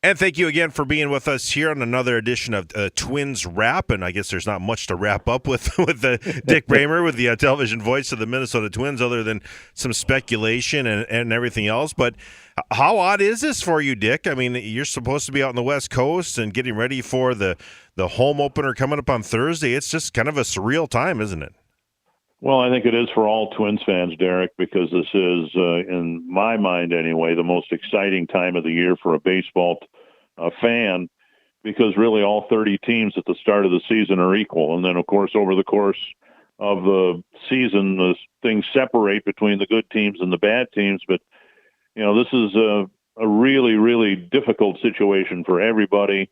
And thank you again for being with us here on another edition of Twins Wrap. And I guess there's not much to wrap up with Dick Bremer, with the television voice of the Minnesota Twins, other than some speculation and everything else. But how odd is this for you, Dick? I mean, you're supposed to be out on the West Coast and getting ready for the home opener coming up on Thursday. It's just kind of a surreal time, isn't it? Well, I think it is for all Twins fans, Derek, because this is, in my mind anyway, the most exciting time of the year for a baseball fan, because really all 30 teams at the start of the season are equal. And then, of course, over the course of the season, the things separate between the good teams and the bad teams. But, this is a really, really difficult situation for everybody.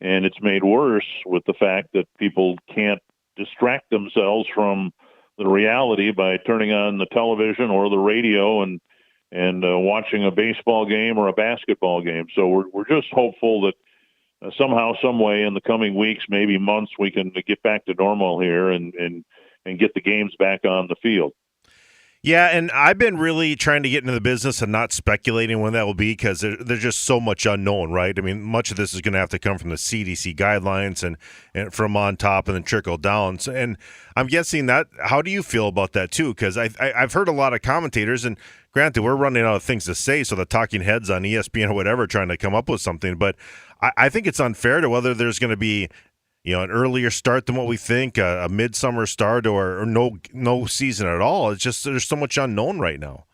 And it's made worse with the fact that people can't distract themselves from the reality by turning on the television or the radio and watching a baseball game or a basketball game. So we're just hopeful that somehow, some way, in the coming weeks, maybe months, we can get back to normal here and get the games back on the field. Yeah, and I've been really trying to get into the business and not speculating when that will be, because there's just so much unknown, right? I mean, much of this is going to have to come from the CDC guidelines and from on top and then trickle down. So, and I'm guessing that, how do you feel about that too? Because I've heard a lot of commentators, and granted, we're running out of things to say, so the talking heads on ESPN or whatever trying to come up with something, but I think it's unfair to whether there's going to be an earlier start than what we think, a midsummer start, or no season at all. It's just there's so much unknown right now.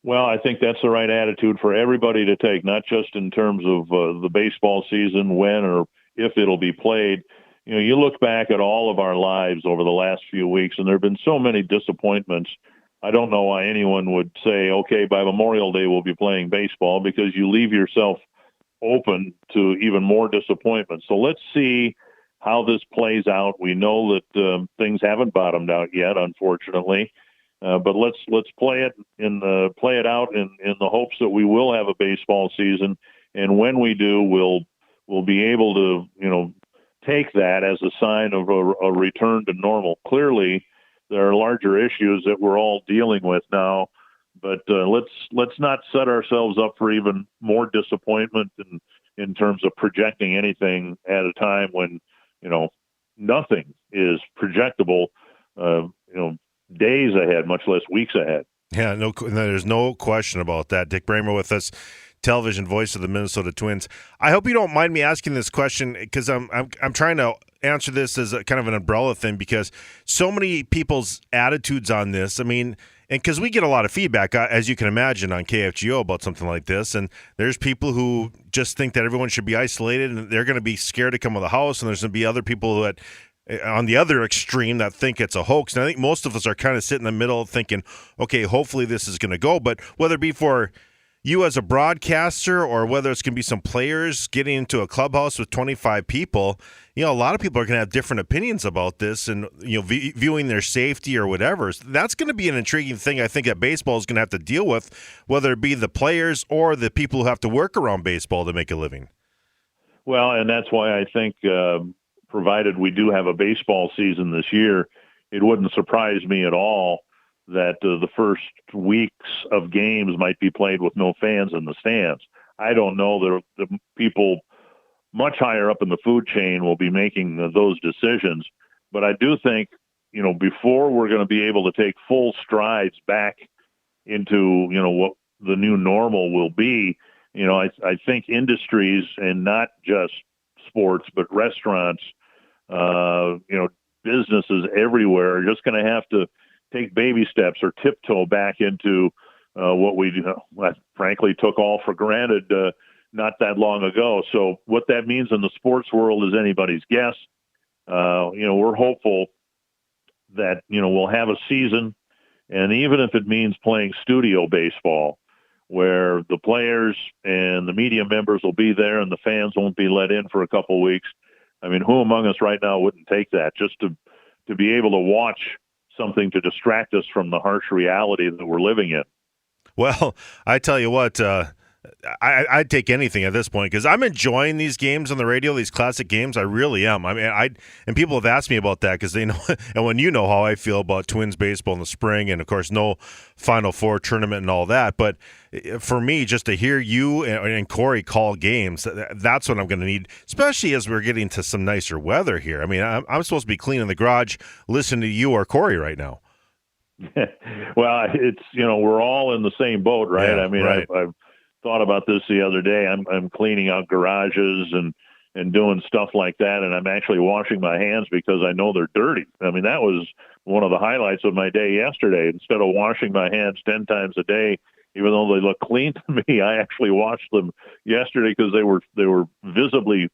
Well, I think that's the right attitude for everybody to take, not just in terms of the baseball season, when or if it'll be played. You look back at all of our lives over the last few weeks, and there have been so many disappointments. I don't know why anyone would say, okay, by Memorial Day we'll be playing baseball, because you leave yourself open to even more disappointment. So let's see how this plays out. We know that things haven't bottomed out yet, unfortunately, but let's play it out in the hopes that we will have a baseball season, and when we do, we'll be able to take that as a sign of a return to normal. Clearly, there are larger issues that we're all dealing with now, but let's not set ourselves up for even more disappointment in terms of projecting anything at a time when nothing is projectable, days ahead, much less weeks ahead. Yeah, there's no question about that. Dick Bremer with us, television voice of the Minnesota Twins. I hope you don't mind me asking this question, because I'm trying to answer this as a kind of an umbrella thing, because so many people's attitudes on this. I mean, and because we get a lot of feedback, as you can imagine, on KFGO about something like this, and there's people who just think that everyone should be isolated, and they're going to be scared to come to the house, and there's going to be other people that, on the other extreme, that think it's a hoax. And I think most of us are kind of sitting in the middle thinking, okay, hopefully this is going to go. But whether it be for you as a broadcaster, or whether it's going to be some players getting into a clubhouse with 25 people, a lot of people are going to have different opinions about this, and viewing their safety or whatever. That's going to be an intriguing thing, I think, that baseball is going to have to deal with, whether it be the players or the people who have to work around baseball to make a living. Well, and that's why I think, provided we do have a baseball season this year, it wouldn't surprise me at all that the first weeks of games might be played with no fans in the stands. I don't know that the people much higher up in the food chain will be making those decisions, but I do think, before we're going to be able to take full strides back into, what the new normal will be, I think industries, and not just sports, but restaurants, businesses everywhere, are just going to have to take baby steps or tiptoe back into what we frankly took all for granted not that long ago. So what that means in the sports world is anybody's guess. We're hopeful that we'll have a season, and even if it means playing studio baseball, where the players and the media members will be there and the fans won't be let in for a couple of weeks. I mean, who among us right now wouldn't take that, just to be able to watch something to distract us from the harsh reality that we're living in? Well, I tell you what, I'd take anything at this point because I'm enjoying these games on the radio, these classic games. I really am. I mean, and people have asked me about that because they know, and when you know how I feel about Twins baseball in the spring, and of course, no Final Four tournament and all that. But for me, just to hear you and Corey call games, that's what I'm going to need, especially as we're getting to some nicer weather here. I mean, I'm supposed to be cleaning the garage, listening to you or Corey right now. Well, it's we're all in the same boat, right? Yeah, I mean, right. I've thought about this the other day. I'm cleaning out garages and doing stuff like that, and I'm actually washing my hands because I know they're dirty. I mean, that was one of the highlights of my day yesterday. Instead of washing my hands 10 times a day, even though they look clean to me, I actually washed them yesterday because they were visibly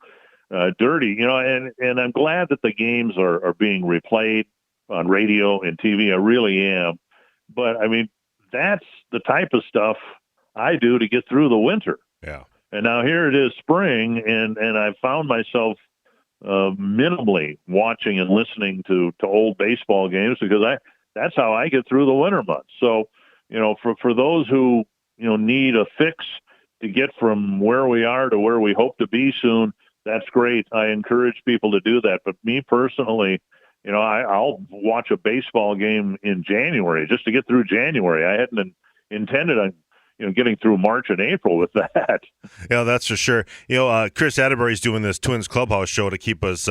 dirty. And I'm glad that the games are being replayed on radio and TV. I really am. But I mean, that's the type of stuff I do to get through the winter. Yeah. And now here it is spring, and I've found myself minimally watching and listening to old baseball games because that's how I get through the winter months. So, for those who, need a fix to get from where we are to where we hope to be soon, that's great. I encourage people to do that. But me personally, I'll watch a baseball game in January just to get through January. I hadn't intended on, getting through March and April with that. Yeah, that's for sure. Chris Atterbury's doing this Twins Clubhouse show to keep us,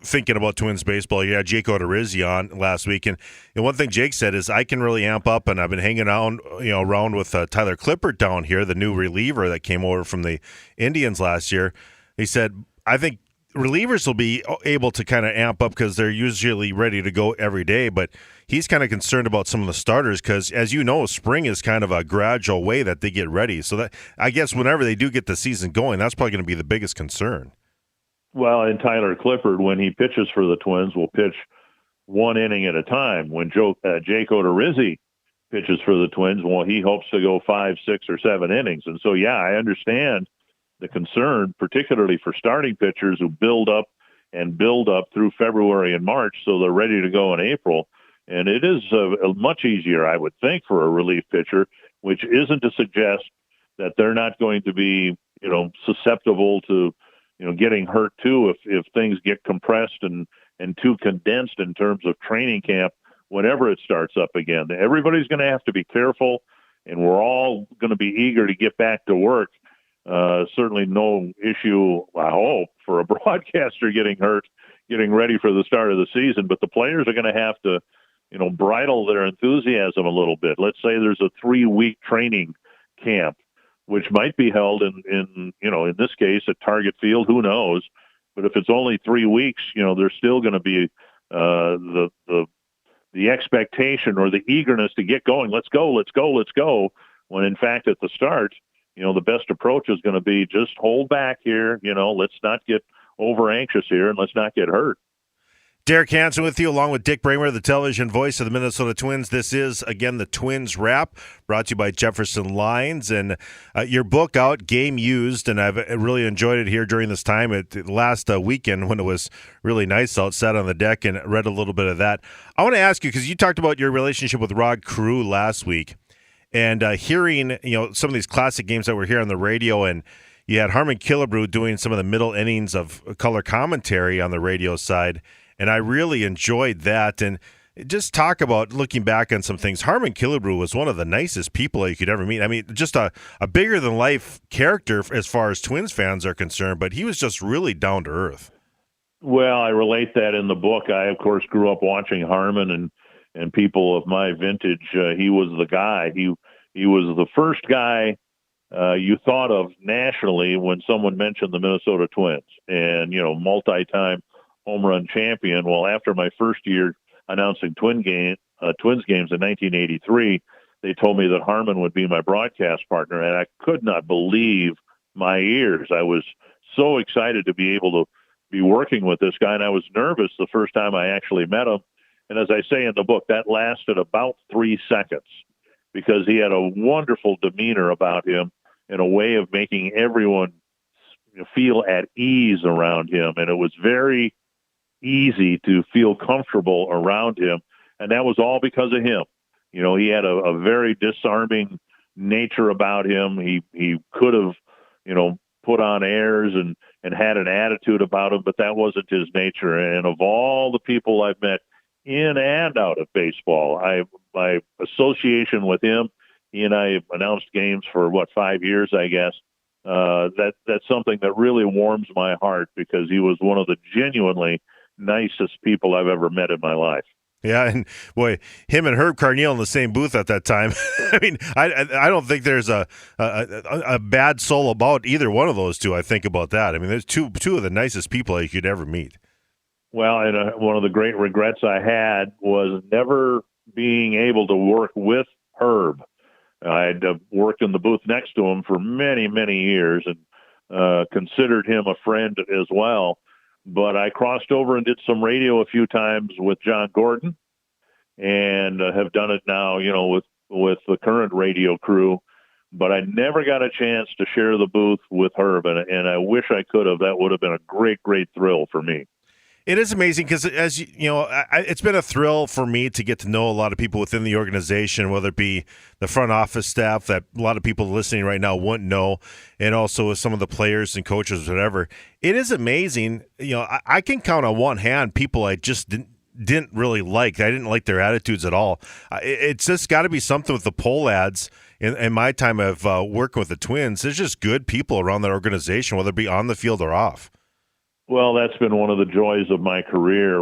thinking about Twins baseball. Yeah, Jake Odorizzi on last week, and one thing Jake said is I can really amp up, and I've been hanging out, around with Tyler Clippert down here, the new reliever that came over from the Indians last year. He said, I think relievers will be able to kind of amp up because they're usually ready to go every day, but he's kind of concerned about some of the starters because, as you know, spring is kind of a gradual way that they get ready. So that, I guess, whenever they do get the season going, that's probably going to be the biggest concern. Well, and Tyler Clippard, when he pitches for the Twins, will pitch one inning at a time. When Jake Odorizzi pitches for the Twins, well, he hopes to go 5, 6, or 7 innings. And so, yeah, I understand the concern, particularly for starting pitchers who build up through February and March, so they're ready to go in April. And it is much easier, I would think, for a relief pitcher, which isn't to suggest that they're not going to be, susceptible to, getting hurt too if things get compressed and too condensed in terms of training camp whenever it starts up again. Everybody's going to have to be careful, and we're all going to be eager to get back to work. Certainly no issue, I hope, for a broadcaster getting hurt, getting ready for the start of the season. But the players are going to have to, bridle their enthusiasm a little bit. Let's say there's a 3-week training camp, which might be held in this case at Target Field. Who knows? But if it's only 3 weeks, there's still going to be the expectation or the eagerness to get going. Let's go, let's go, let's go. When in fact, at the start, the best approach is going to be just hold back here. Let's not get over anxious here and let's not get hurt. Derek Hanson with you, along with Dick Bremer, the television voice of the Minnesota Twins. This is, again, the Twins Wrap, brought to you by Jefferson Lines. And your book out, Game Used, and I've really enjoyed it here during this time. Last weekend when it was really nice out, sat on the deck and read a little bit of that. I want to ask you, because you talked about your relationship with Rod Carew last week, and hearing some of these classic games that were here on the radio, and you had Harmon Killebrew doing some of the middle innings of color commentary on the radio side. And I really enjoyed that. And just talk about looking back on some things. Harmon Killebrew was one of the nicest people you could ever meet. I mean, just a bigger-than-life character as far as Twins fans are concerned, but he was just really down to earth. Well, I relate that in the book. I, of course, grew up watching Harmon and people of my vintage. He was the guy. He was the first guy you thought of nationally when someone mentioned the Minnesota Twins. And, multi-time home run champion. Well, after my first year announcing Twins games in 1983, they told me that Harmon would be my broadcast partner, and I could not believe my ears. I was so excited to be able to be working with this guy, and I was nervous the first time I actually met him. And as I say in the book, that lasted about 3 seconds because he had a wonderful demeanor about him and a way of making everyone feel at ease around him. And it was very easy to feel comfortable around him. And that was all because of him. He had a very disarming nature about him. He could have, put on airs and had an attitude about him, but that wasn't his nature. And of all the people I've met in and out of baseball, my association with him, he and I announced games for 5 years, I guess. That's something that really warms my heart because he was one of the genuinely nicest people I've ever met in my life. Yeah, and boy, him and Herb Carneal in the same booth at that time. I mean, I don't think there's a bad soul about either one of those two. I think about that. I mean, there's two of the nicest people you could ever meet. Well, and one of the great regrets I had was never being able to work with Herb. I'd worked in the booth next to him for many, many years and considered him a friend as well. But I crossed over and did some radio a few times with John Gordon, and have done it now, with the current radio crew. But I never got a chance to share the booth with Herb, and I wish I could have. That would have been a great, great thrill for me. It is amazing because, as you know, it's been a thrill for me to get to know a lot of people within the organization, whether it be the front office staff that a lot of people listening right now wouldn't know, and also with some of the players and coaches, whatever. It is amazing. I can count on one hand people I just didn't really like. I didn't like their attitudes at all. It's just got to be something with the poll ads. In my time of working with the Twins, there's just good people around that organization, whether it be on the field or off. Well, that's been one of the joys of my career,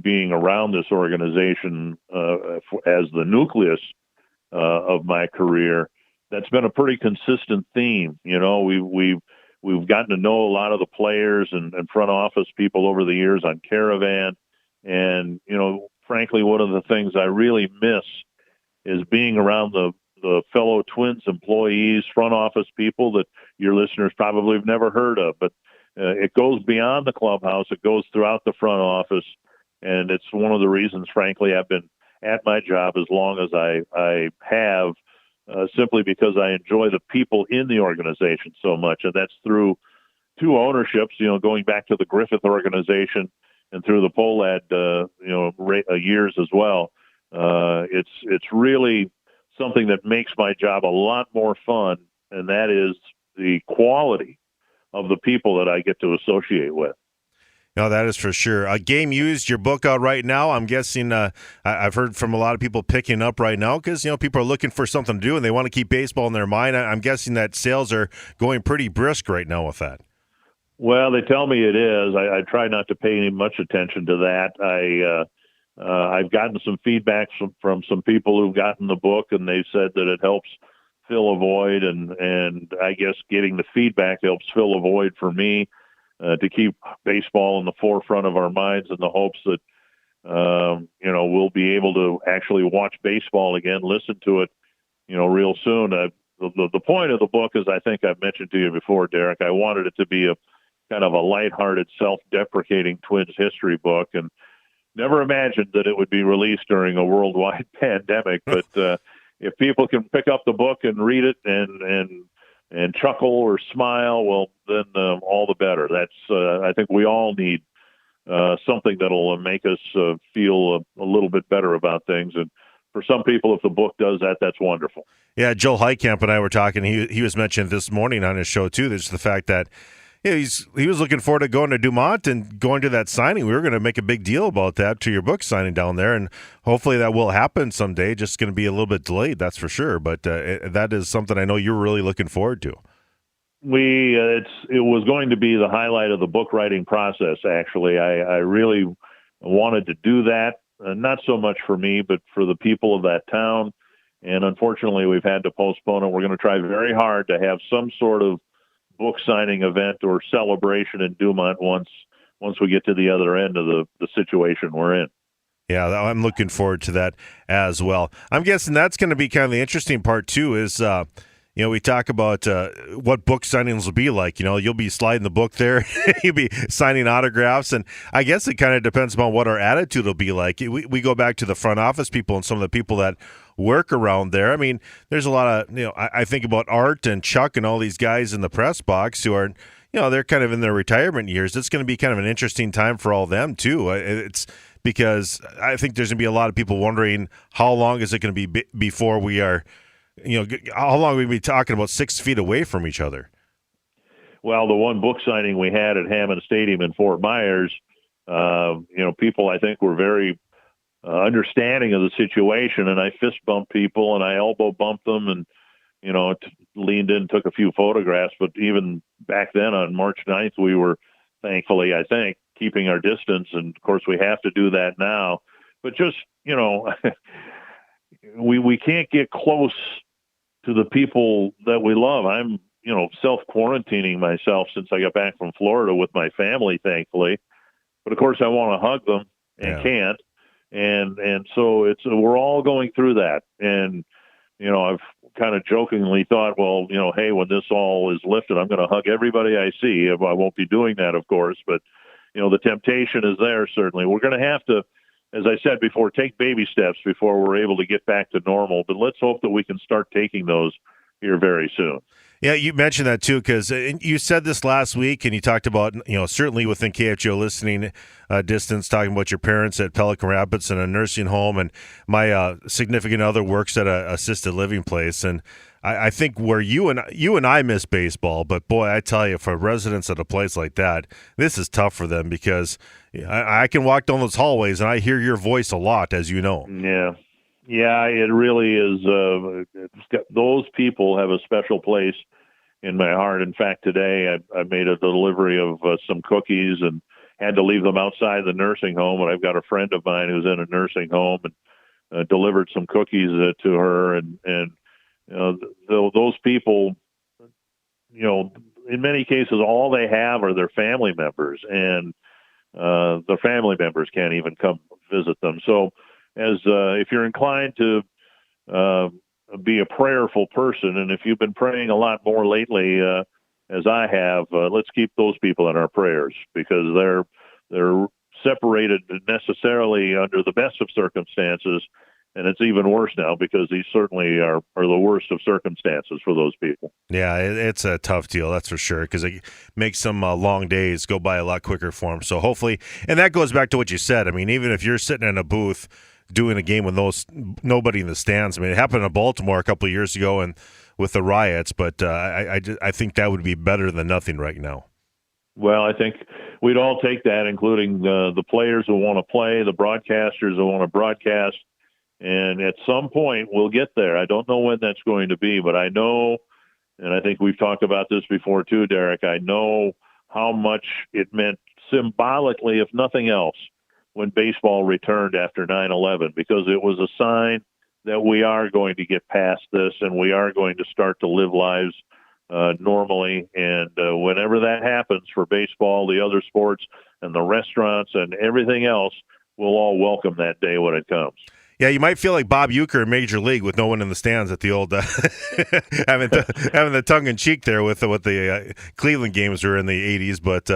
being around this organization as the nucleus of my career. That's been a pretty consistent theme. We've gotten to know a lot of the players and front office people over the years on Caravan, and frankly, one of the things I really miss is being around the fellow Twins employees, front office people that your listeners probably have never heard of, but it goes beyond the clubhouse. It goes throughout the front office, and it's one of the reasons, frankly, I've been at my job as long as I have, simply because I enjoy the people in the organization so much, and that's through two ownerships. Going back to the Griffith organization and through the Polad, years as well. It's really something that makes my job a lot more fun, and that is the quality of the people that I get to associate with. No, that is for sure. Game Used, your book out right now. I'm guessing I've heard from a lot of people picking up right now because, people are looking for something to do and they want to keep baseball in their mind. I'm guessing that sales are going pretty brisk right now with that. Well, they tell me it is. I try not to pay any much attention to that. I've gotten some feedback from some people who've gotten the book, and they said that it helps fill a void, and I guess getting the feedback helps fill a void for me, to keep baseball in the forefront of our minds in the hopes that, we'll be able to actually watch baseball again, listen to it, real soon. The point of the book is, I think I've mentioned to you before, Derek, I wanted it to be a kind of a lighthearted, self-deprecating Twins history book, and never imagined that it would be released during a worldwide pandemic, but if people can pick up the book and read it and chuckle or smile, well, then all the better. That's I think we all need something that'll make us feel a little bit better about things. And for some people, if the book does that, that's wonderful. Yeah, Joe Heitkamp and I were talking. He was mentioned this morning on his show too. There's the fact that he was looking forward to going to Dumont and going to that signing. We were going to make a big deal about that, to your book signing down there, and hopefully that will happen someday. Just going to be a little bit delayed, that's for sure. But that is something I know you're really looking forward to. It was going to be the highlight of the book writing process. Actually, I really wanted to do that. Not so much for me, but for the people of that town. And unfortunately, we've had to postpone it. We're going to try very hard to have some sort of book signing event or celebration in Dumont once we get to the other end of the situation we're in. Yeah, I'm looking forward to that as well. I'm guessing that's going to be kind of the interesting part too is, we talk about what book signings will be like. You'll be sliding the book there. You'll be signing autographs. And I guess it kind of depends upon what our attitude will be like. We go back to the front office people and some of the people that work around there. I mean, there's a lot of, I think about Art and Chuck and all these guys in the press box who are, they're kind of in their retirement years. It's going to be kind of an interesting time for all of them too. It's because I think there's going to be a lot of people wondering how long is it going to be before we are how long we'd be talking about 6 feet away from each other. Well, the one book signing we had at Hammond Stadium in Fort Myers, people I think were very understanding of the situation, and I fist bumped people and I elbow bumped them, and leaned in, took a few photographs. But even back then on March 9th, we were thankfully, I think, keeping our distance. And of course, we have to do that now. But just, we can't get close to the people that we love. I'm, self-quarantining myself since I got back from Florida with my family, thankfully. But of course, I want to hug them and can't. And so we're all going through that. And, I've kind of jokingly thought, well, hey, when this all is lifted, I'm going to hug everybody I see. I won't be doing that, of course, but, the temptation is there, certainly. We're going to have to, as I said before, take baby steps before we're able to get back to normal. But let's hope that we can start taking those here very soon. Yeah, you mentioned that too, because you said this last week, and you talked about, certainly within KFGO listening distance, talking about your parents at Pelican Rapids in a nursing home, and my significant other works at a assisted living place. And I think where you and I miss baseball, but boy, I tell you, for residents at a place like that, this is tough for them because I can walk down those hallways and I hear your voice a lot, as you know. Yeah, it really is. Those people have a special place in my heart. In fact, today I made a delivery of some cookies and had to leave them outside the nursing home. And I've got a friend of mine who's in a nursing home and delivered some cookies to her. And those people, in many cases, all they have are their family members, and their family members can't even come visit them. So, if you're inclined to be a prayerful person, and if you've been praying a lot more lately, as I have, let's keep those people in our prayers, because they're separated necessarily under the best of circumstances, and it's even worse now because these certainly are the worst of circumstances for those people. Yeah, it's a tough deal, that's for sure, because it makes some long days go by a lot quicker for them. So hopefully, and that goes back to what you said. I mean, even if you're sitting in a booth doing a game with nobody in the stands. I mean, it happened in Baltimore a couple of years ago and with the riots, but I think that would be better than nothing right now. Well, I think we'd all take that, including the players who want to play, the broadcasters who want to broadcast, and at some point we'll get there. I don't know when that's going to be, but I know, and I think we've talked about this before too, Derek, I know how much it meant symbolically, if nothing else, when baseball returned after 9/11, because it was a sign that we are going to get past this and we are going to start to live lives normally. And whenever that happens for baseball, the other sports, and the restaurants and everything else, we'll all welcome that day when it comes. Yeah, you might feel like Bob Uecker in Major League with no one in the stands at the old having the tongue in cheek there with what the Cleveland games were in the 80s. But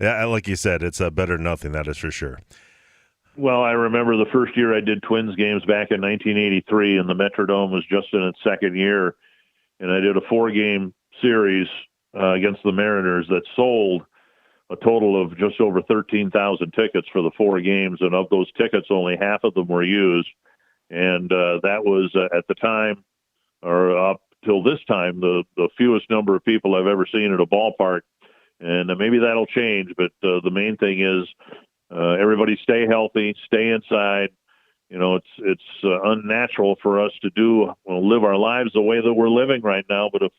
like you said, it's better than nothing. That is for sure. Well, I remember the first year I did Twins games back in 1983, and the Metrodome was just in its second year, and I did a 4-game series against the Mariners that sold a total of just over 13,000 tickets for the 4 games, and of those tickets, only half of them were used. And that was at the time, or up till this time, the fewest number of people I've ever seen at a ballpark. And maybe that'll change, but the main thing is everybody stay healthy, stay inside. You know, it's unnatural for us to live our lives the way that we're living right now. But if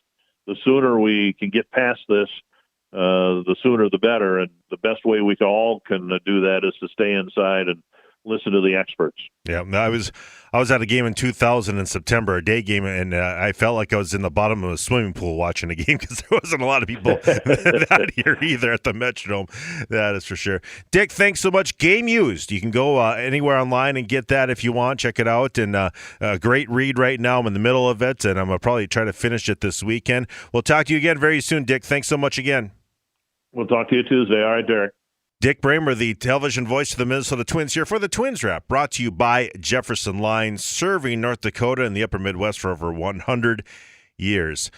the sooner we can get past this, the sooner the better. And the best way we all can do that is to stay inside and listen to the experts. Yeah, I was at a game in 2000 in September, a day game, and I felt like I was in the bottom of a swimming pool watching a game because there wasn't a lot of people that here either at the Metrodome. That is for sure. Dick, thanks so much. Game Used. You can go anywhere online and get that if you want. Check it out. And a great read right now. I'm in the middle of it, and I'm going to probably try to finish it this weekend. We'll talk to you again very soon, Dick. Thanks so much again. We'll talk to you Tuesday. All right, Derek. Dick Bremer, the television voice of the Minnesota Twins, here for the Twins Wrap, brought to you by Jefferson Lines, serving North Dakota and the upper Midwest for over 100 years.